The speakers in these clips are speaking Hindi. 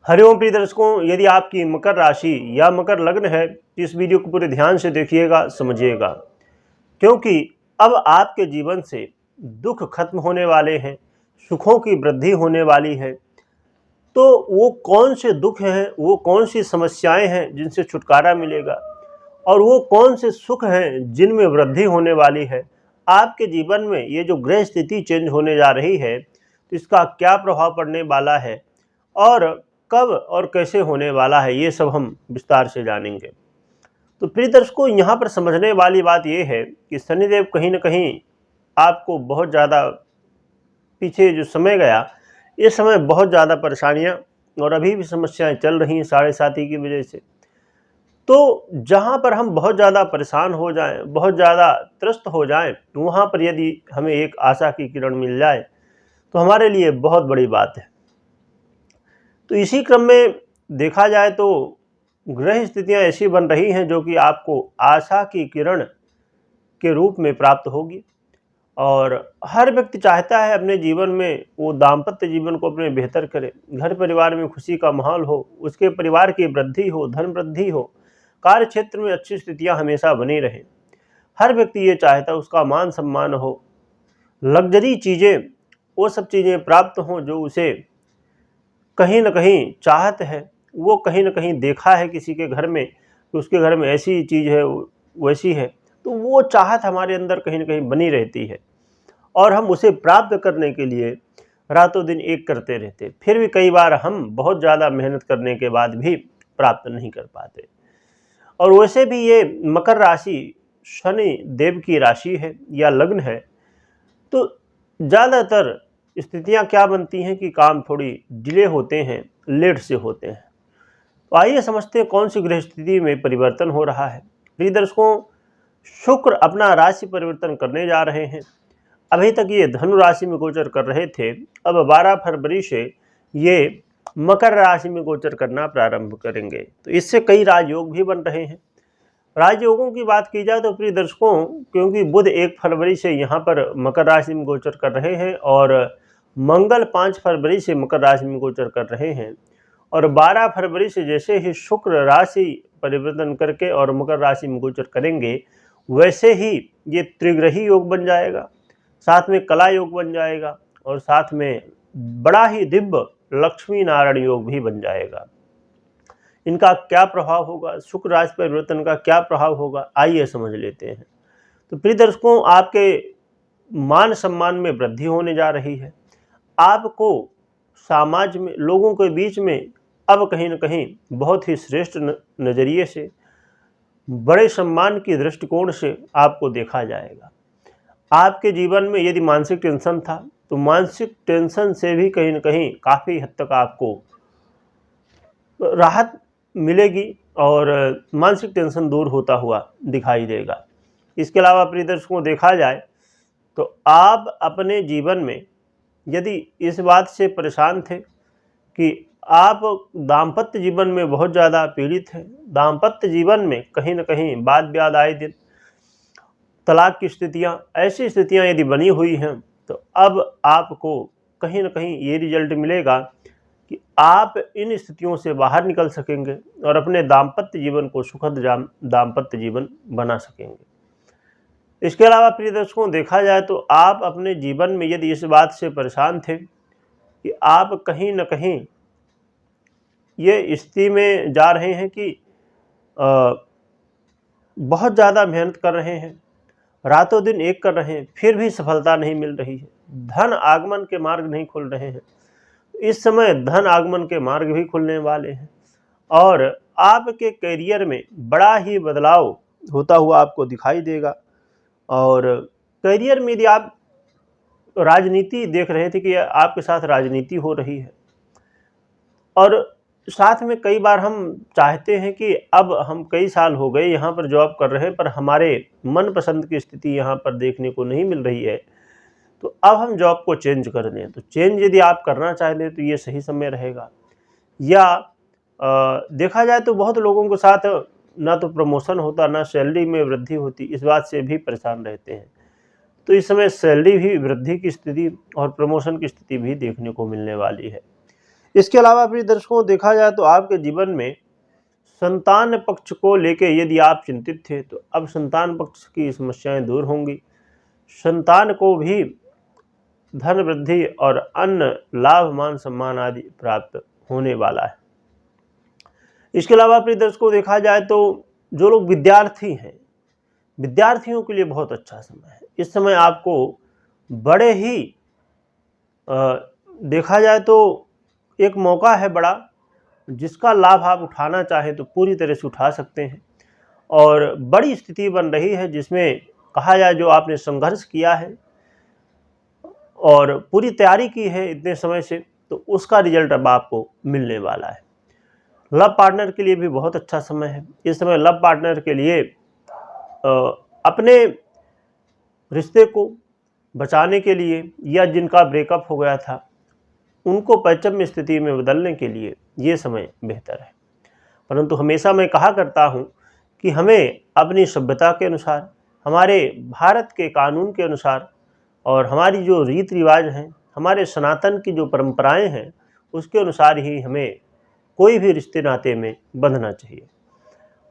हरिओम प्रिय दर्शकों, यदि आपकी मकर राशि या मकर लग्न है तो इस वीडियो को पूरे ध्यान से देखिएगा, समझिएगा, क्योंकि अब आपके जीवन से दुख खत्म होने वाले हैं, सुखों की वृद्धि होने वाली है। तो वो कौन से दुख हैं, वो कौन सी समस्याएं हैं जिनसे छुटकारा मिलेगा, और वो कौन से सुख हैं जिनमें वृद्धि होने वाली है। आपके जीवन में ये जो ग्रह स्थिति चेंज होने जा रही है तो इसका क्या प्रभाव पड़ने वाला है और कब और कैसे होने वाला है, ये सब हम विस्तार से जानेंगे। तो प्रिय दर्शकों, यहाँ पर समझने वाली बात ये है कि शनिदेव कहीं न कहीं आपको बहुत ज़्यादा पीछे जो समय गया, ये समय बहुत ज़्यादा परेशानियाँ और अभी भी समस्याएं चल रही हैं साढ़े साथी की वजह से। तो जहाँ पर हम बहुत ज़्यादा परेशान हो जाएं, बहुत ज़्यादा त्रस्त हो जाएं, वहाँ पर यदि हमें एक आशा की किरण मिल जाए तो हमारे लिए बहुत बड़ी बात है। तो इसी क्रम में देखा जाए तो ग्रह स्थितियां ऐसी बन रही हैं जो कि आपको आशा की किरण के रूप में प्राप्त होगी। और हर व्यक्ति चाहता है अपने जीवन में वो दाम्पत्य जीवन को अपने बेहतर करे, घर परिवार में खुशी का माहौल हो, उसके परिवार की वृद्धि हो, धन वृद्धि हो, कार्य क्षेत्र में अच्छी स्थितियां हमेशा बनी रहें। हर व्यक्ति ये चाहता है उसका मान सम्मान हो, लग्जरी चीज़ें, वो सब चीज़ें प्राप्त हों जो उसे कहीं न कहीं चाहत है। वो कहीं न कहीं देखा है किसी के घर में कि उसके घर में ऐसी चीज़ है, वैसी है, तो वो चाहत हमारे अंदर कहीं न कहीं बनी रहती है और हम उसे प्राप्त करने के लिए रातों दिन एक करते रहते। फिर भी कई बार हम बहुत ज़्यादा मेहनत करने के बाद भी प्राप्त नहीं कर पाते। और वैसे भी ये मकर राशि शनि देव की राशि है या लग्न है, तो ज़्यादातर स्थितियां क्या बनती हैं कि काम थोड़ी डिले होते हैं, लेट से होते हैं। तो आइए समझते हैं कौन सी ग्रह स्थिति में परिवर्तन हो रहा है। प्रिय दर्शकों, शुक्र अपना राशि परिवर्तन करने जा रहे हैं। अभी तक ये धनु राशि में गोचर कर रहे थे, अब 12 फरवरी से ये मकर राशि में गोचर करना प्रारंभ करेंगे। तो इससे कई राजयोग भी बन रहे हैं। राजयोगों की बात की जाए तो प्रिय दर्शकों, क्योंकि बुध 1 फरवरी से यहाँ पर मकर राशि में गोचर कर रहे हैं और मंगल 5 फरवरी से मकर राशि में गोचर कर रहे हैं, और 12 फरवरी से जैसे ही शुक्र राशि परिवर्तन करके और मकर राशि में गोचर करेंगे, वैसे ही ये त्रिग्रही योग बन जाएगा, साथ में कला योग बन जाएगा और साथ में बड़ा ही दिव्य लक्ष्मी नारायण योग भी बन जाएगा। इनका क्या प्रभाव होगा, शुक्र राशि परिवर्तन का क्या प्रभाव होगा, आइए समझ लेते हैं। तो प्रिय दर्शकों, आपके मान सम्मान में वृद्धि होने जा रही है। आपको समाज में, लोगों के बीच में अब कहीं न कहीं बहुत ही श्रेष्ठ नज़रिए से, बड़े सम्मान की दृष्टिकोण से आपको देखा जाएगा। आपके जीवन में यदि मानसिक टेंशन था तो मानसिक टेंशन से भी कहीं न कहीं काफ़ी हद तक आपको राहत मिलेगी और मानसिक टेंशन दूर होता हुआ दिखाई देगा। इसके अलावा प्रिय दर्शकों, देखा जाए तो आप अपने जीवन में यदि इस बात से परेशान थे कि आप दाम्पत्य जीवन में बहुत ज़्यादा पीड़ित हैं, दाम्पत्य जीवन में कहीं न कहीं वाद विवाद आए दिन, तलाक की स्थितियाँ, ऐसी स्थितियाँ यदि बनी हुई हैं, तो अब आपको कहीं न कहीं ये रिजल्ट मिलेगा कि आप इन स्थितियों से बाहर निकल सकेंगे और अपने दाम्पत्य जीवन को सुखद दाम्पत्य जीवन बना सकेंगे। इसके अलावा प्रिय दर्शकों, देखा जाए तो आप अपने जीवन में यदि इस बात से परेशान थे कि आप कहीं न कहीं ये स्थिति में जा रहे हैं कि बहुत ज़्यादा मेहनत कर रहे हैं, रातों दिन एक कर रहे हैं, फिर भी सफलता नहीं मिल रही है, धन आगमन के मार्ग नहीं खुल रहे हैं, इस समय धन आगमन के मार्ग भी खुलने वाले हैं और आपके करियर में बड़ा ही बदलाव होता हुआ आपको दिखाई देगा। और करियर में यदि आप राजनीति देख रहे थे कि आपके साथ राजनीति हो रही है, और साथ में कई बार हम चाहते हैं कि अब हम कई साल हो गए यहाँ पर जॉब कर रहे हैं पर हमारे मनपसंद की स्थिति यहाँ पर देखने को नहीं मिल रही है, तो अब हम जॉब को चेंज कर दें। तो चेंज यदि आप करना चाहते हैं तो ये सही समय रहेगा। या देखा जाए तो बहुत लोगों के साथ ना तो प्रमोशन होता, ना सैलरी में वृद्धि होती, इस बात से भी परेशान रहते हैं। तो इस समय सैलरी भी वृद्धि की स्थिति और प्रमोशन की स्थिति भी देखने को मिलने वाली है। इसके अलावा प्रिय दर्शकों देखा जाए तो आपके जीवन में संतान पक्ष को लेके यदि आप चिंतित थे तो अब संतान पक्ष की समस्याएं दूर होंगी। संतान को भी धन वृद्धि और अन्य लाभ मान सम्मान आदि प्राप्त होने वाला है। इसके अलावा प्रिय दर्शकों देखा जाए तो जो लोग विद्यार्थी हैं, विद्यार्थियों के लिए बहुत अच्छा समय है। इस समय आपको बड़े ही देखा जाए तो एक मौका है बड़ा, जिसका लाभ आप उठाना चाहें तो पूरी तरह से उठा सकते हैं। और बड़ी स्थिति बन रही है जिसमें कहा जाए जो आपने संघर्ष किया है और पूरी तैयारी की है इतने समय से, तो उसका रिजल्ट अब आपको मिलने वाला है। लव पार्टनर के लिए भी बहुत अच्छा समय है। इस समय लव पार्टनर के लिए अपने रिश्ते को बचाने के लिए या जिनका ब्रेकअप हो गया था उनको पैचम्य स्थिति में बदलने के लिए ये समय बेहतर है। परंतु हमेशा मैं कहा करता हूँ कि हमें अपनी सभ्यता के अनुसार, हमारे भारत के कानून के अनुसार और हमारी जो रीति रिवाज हैं, हमारे सनातन की जो परंपराएं हैं, उसके अनुसार ही हमें कोई भी रिश्ते नाते में बंधना चाहिए।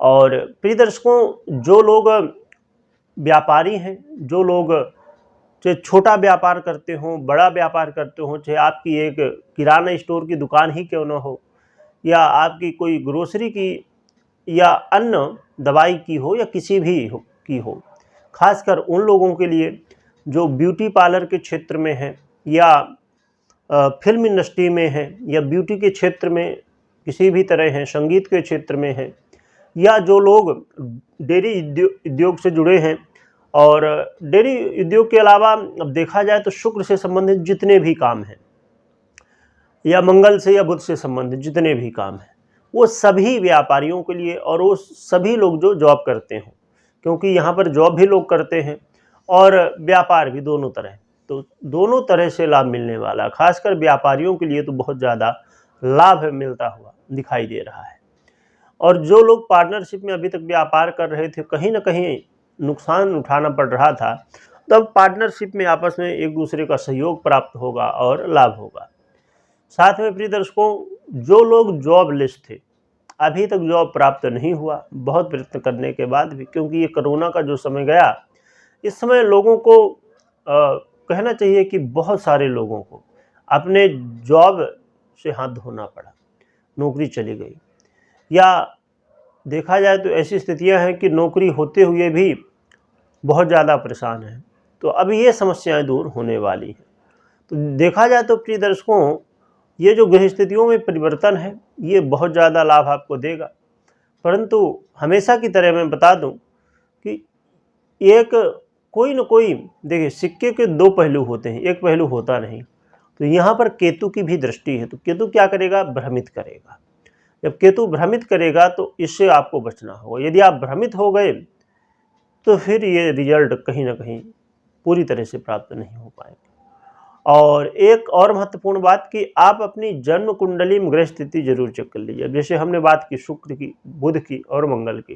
और प्रिय दर्शकों, जो लोग व्यापारी हैं, जो लोग चाहे छोटा व्यापार करते हों, बड़ा व्यापार करते हों, चाहे आपकी एक किराना स्टोर की दुकान ही क्यों ना हो, या आपकी कोई ग्रोसरी की या अन्य दवाई की हो या किसी भी की हो, खासकर उन लोगों के लिए जो ब्यूटी पार्लर के क्षेत्र में हैं या फिल्म इंडस्ट्री में हैं या ब्यूटी के क्षेत्र में किसी भी तरह हैं, संगीत के क्षेत्र में हैं, या जो लोग डेयरी उद्योग से जुड़े हैं। और डेयरी उद्योग के अलावा अब देखा जाए तो शुक्र से संबंधित जितने भी काम हैं या मंगल से या बुध से संबंधित जितने भी काम हैं, वो सभी व्यापारियों के लिए और वो सभी लोग जो जॉब करते हों, क्योंकि यहाँ पर जॉब भी लोग करते हैं और व्यापार भी, दोनों तरह, तो दोनों तरह से लाभ मिलने वाला। खासकर व्यापारियों के लिए तो बहुत ज़्यादा लाभ मिलता हुआ दिखाई दे रहा है। और जो लोग पार्टनरशिप में अभी तक व्यापार कर रहे थे, कहीं ना कहीं नुकसान उठाना पड़ रहा था, तब पार्टनरशिप में आपस में एक दूसरे का सहयोग प्राप्त होगा और लाभ होगा। साथ में प्रिय दर्शकों, जो लोग जॉबलेस थे, अभी तक जॉब प्राप्त नहीं हुआ, बहुत प्रयत्न करने के बाद भी, क्योंकि ये कोरोना का जो समय गया, इस समय लोगों को कहना चाहिए कि बहुत सारे लोगों को अपने जॉब से हाथ धोना पड़ा, नौकरी चली गई, या देखा जाए तो ऐसी स्थितियां हैं कि नौकरी होते हुए भी बहुत ज़्यादा परेशान हैं। तो अब ये समस्याएं दूर होने वाली हैं। तो देखा जाए तो प्रिय दर्शकों, ये जो गृह स्थितियों में परिवर्तन है, ये बहुत ज़्यादा लाभ आपको देगा। परंतु हमेशा की तरह मैं बता दूं कि एक कोई न कोई, देखिए, सिक्के के दो पहलू होते हैं, एक पहलू होता नहीं। तो यहाँ पर केतु की भी दृष्टि है, तो केतु क्या करेगा? भ्रमित करेगा। जब केतु भ्रमित करेगा तो इससे आपको बचना होगा। यदि आप भ्रमित हो गए तो फिर ये रिजल्ट कहीं ना कहीं पूरी तरह से प्राप्त नहीं हो पाएंगे। और एक और महत्वपूर्ण बात कि आप अपनी जन्म कुंडली में ग्रह स्थिति जरूर चेक कर लीजिए। जैसे हमने बात की शुक्र की, बुध की और मंगल की,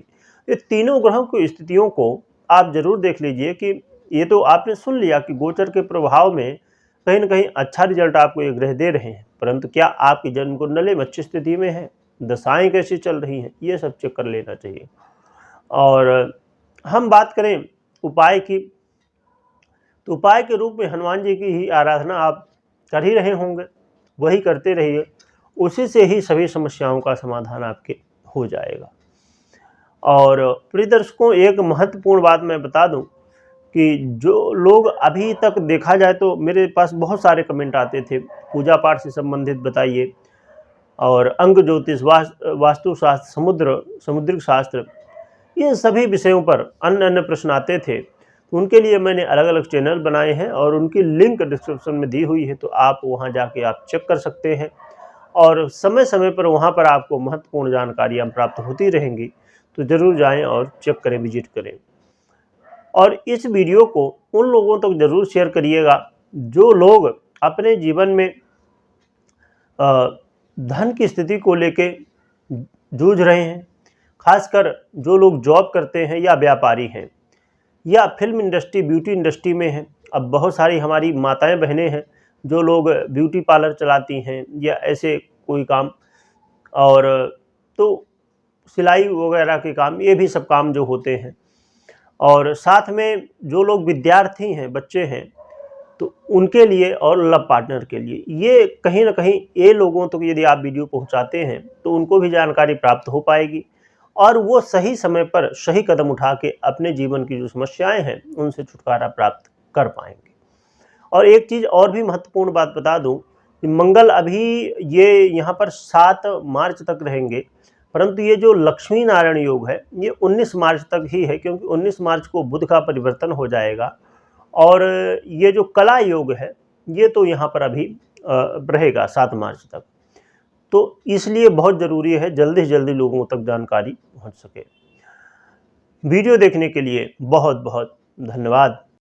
ये तीनों ग्रहों की स्थितियों को आप जरूर देख लीजिए कि ये तो आपने सुन लिया कि गोचर के प्रभाव में कहीं ना कहीं अच्छा रिजल्ट आपको ये ग्रह दे रहे हैं, परंतु क्या आपकी जन्म कुंडली में अच्छी स्थिति में है, दशाएं कैसी चल रही हैं, ये सब चेक कर लेना चाहिए। और हम बात करें उपाय की, तो उपाय के रूप में हनुमान जी की ही आराधना आप कर ही रहे होंगे, वही करते रहिए, उसी से ही सभी समस्याओं का समाधान आपके हो जाएगा। और प्रिय दर्शकों, एक महत्वपूर्ण बात मैं बता दूं कि जो लोग अभी तक देखा जाए तो मेरे पास बहुत सारे कमेंट आते थे, पूजा पाठ से संबंधित बताइए, और अंग ज्योतिष, वास्तुशास्त्र, समुद्रिक शास्त्र, ये सभी विषयों पर अन्य अन्य प्रश्न आते थे। उनके लिए मैंने अलग अलग चैनल बनाए हैं और उनकी लिंक डिस्क्रिप्शन में दी हुई है, तो आप वहां जाके आप चेक कर सकते हैं। और समय समय पर वहां पर आपको महत्वपूर्ण जानकारियां प्राप्त होती रहेंगी, तो ज़रूर जाएं और चेक करें, विजिट करें। और इस वीडियो को उन लोगों तक जरूर शेयर करिएगा जो लोग अपने जीवन में धन की स्थिति को लेके जूझ रहे हैं, खासकर जो लोग जॉब करते हैं या व्यापारी हैं या फिल्म इंडस्ट्री, ब्यूटी इंडस्ट्री में हैं। अब बहुत सारी हमारी माताएं बहनें हैं जो लोग ब्यूटी पार्लर चलाती हैं या ऐसे कोई काम, और तो सिलाई वगैरह के काम, ये भी सब काम जो होते हैं। और साथ में जो लोग विद्यार्थी हैं, बच्चे हैं, तो उनके लिए और लव पार्टनर के लिए, ये कहीं ना कहीं ये लोगों तक यदि आप वीडियो पहुंचाते हैं तो उनको भी जानकारी प्राप्त हो पाएगी और वो सही समय पर सही कदम उठा के अपने जीवन की जो समस्याएं हैं उनसे छुटकारा प्राप्त कर पाएंगे। और एक चीज़ और भी महत्वपूर्ण बात बता दूं कि मंगल अभी ये यहाँ पर 7 मार्च तक रहेंगे, परंतु ये जो लक्ष्मी नारायण योग है ये 19 मार्च तक ही है, क्योंकि 19 मार्च को बुध का परिवर्तन हो जाएगा। और ये जो कला योग है ये तो यहाँ पर अभी रहेगा 7 मार्च तक। तो इसलिए बहुत ज़रूरी है जल्दी से जल्दी लोगों तक जानकारी पहुँच सके। वीडियो देखने के लिए बहुत बहुत धन्यवाद।